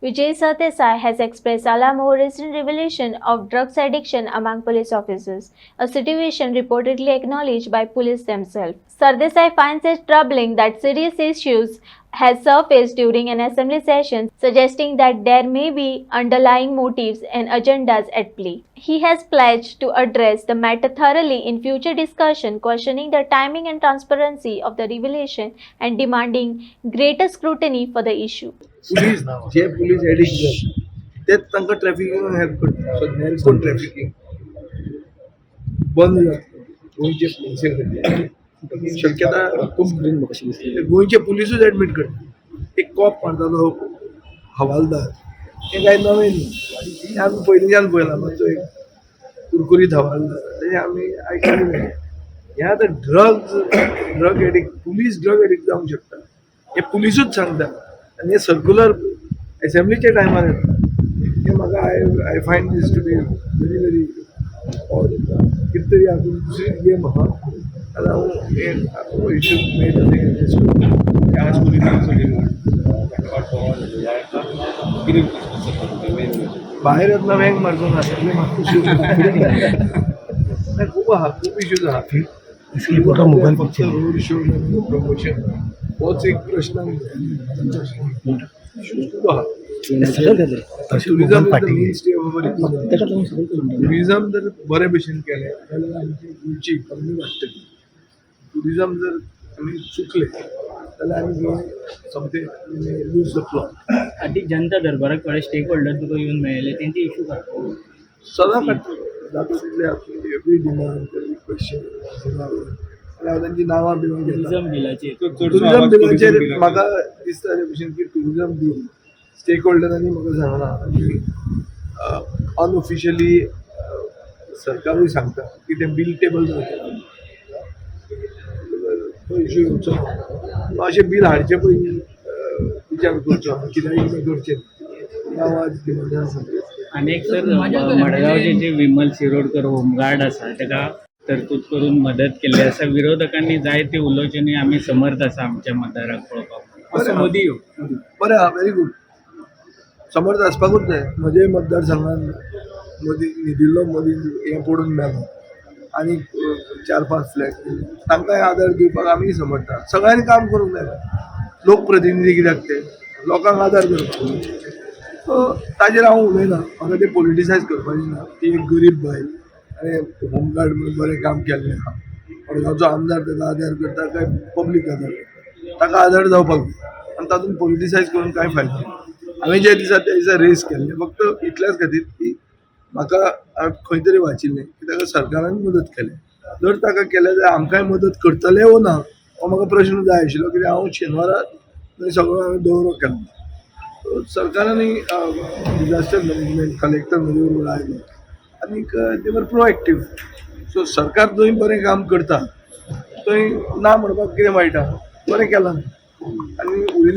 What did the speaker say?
Vijay Sardesai has expressed alarm over recent revelation of drugs addiction among police officers, a situation reportedly acknowledged by police themselves. Sardesai finds it troubling that serious issues has surfaced during an assembly session, suggesting that there may be underlying motives and agendas at play. He has pledged to address the matter thoroughly in future discussion, questioning the timing and transparency of the revelation and demanding greater scrutiny for the issue. Police जे police addict तेच तांकां ट्रॅफिकिंगाक help करता. So there is कोण trafficking बंद जातलें गोंयचे पुलिसे खातीर शक्यता गोंयचे पुलिसूच एडमीट करता. एक कॉप मारतालो हवालदार हें कांय नवें न्ही, तें आमी पयलींच्यान पळयलां. मातसो एक कुरकुरीत हवालदार तें आमी आयकलें. हें आतां drug addict police drug addict जावंक शकता हे पुलिसूच सांगता. आनी हे सर्क्युलर एसेंब्लीच्या टायमार येता. हे म्हाका I find these to be very very odd. कितें तरी हातूंत दुसरी गेम आहा जाल्यार हांव इश्यू मेळटा ते आज भायर येतना वेंग मारचो ना सगळे म्हाका खूब आहा खूब इश्यूज आहा. फक्त रोड शो प्रमोशन होच एक प्रश्न खूब आहा. टुरिझम जर बरे भशेन केलें जाल्यार आमची गोंयची इकॉनॉमी वाडटली. टुरिझम जर आमी चुकले जाल्यार आमी Goa something lose the plot. आधी जनता दरबाराक थोडे स्टेक होल्डर तुका येवन मेळ्ळे तेंचे इशू काडटा सदां काडटा जाता तितले आपली एवरी डिमांड एवरी क्वेश्चन सदां हांव तांची नांवां बिवां घेता. टुरिझम बिलाचेर म्हाका दिसता ते भशेन की टुरिझम बील स्टेक होल्डरांनी म्हाका सांगना आनी अनऑफिशियली सरकारूय सांगता की तें बील टेबल जावचें तो इश्यू येवचो ना. अशें बील हाडचे पयलीं विचार करचो कित्याक करचें नांवां डिमांडां सांगता. आणि एक सर मडगावचे जे विमल शिरोडकर होमगार्ड आसा ताका तरतूद करून मदत केल्ली आसा. विरोधकांनी जायते उलोवच्यांनी आमी समर्थ आसा आमच्या मतदाराक पळोवपाक असो मोदी बरें आहा व्हेरी गूड. समर्थ आसपाकूच जाय. म्हज्याय मतदारसंघान मोदी न्हिदिल्लो मोदी हें पडून मेलो आनी 4-5 फ्लॅट तांकांय आदार दिवपाक आमी समर्थ आहा. सगळ्यांनी काम करूंक जाय. लोकप्रतिनिधी कित्याक ते लोकांक आदार करपाक. सो ताजेर हांव उलयना. म्हाका ते पॉलिटिसायज करपाचें ना. ती एक गरीब बायल आनी होमगार्ड म्हणून बरें काम केल्लें आहा. मडगांवचो आमदार ताका आदार करता काय पब्लीक आदार करता ताका आदार जावपाक जाय. आनी तातूंत पॉलिटिसायज करून कांय फायदो ना. हांवें जे दिसा त्या दिसा रेस केल्लें फक्त इतल्याच खातीर की म्हाका खंय तरी वाचिल्लें की ताका सरकारान मदत केलें. जर ताका केलें जाल्यार आमकांय मदत करतले वो ना हो म्हाका प्रश्न जाय आशिल्लो. कित्याक हांव शेनवारा थंय सगळो हांवें दौरो केल्लो. सरकारानूय डिजास्टर मॅनेजमेंट कलेक्टर म्हजे आयलो आनीक ते वर प्रोएक्टीव. सो सरकार जंय बरें काम करता थंय ना म्हणपाक कितें मेळटा. बरें केलां आनी उरिल्लें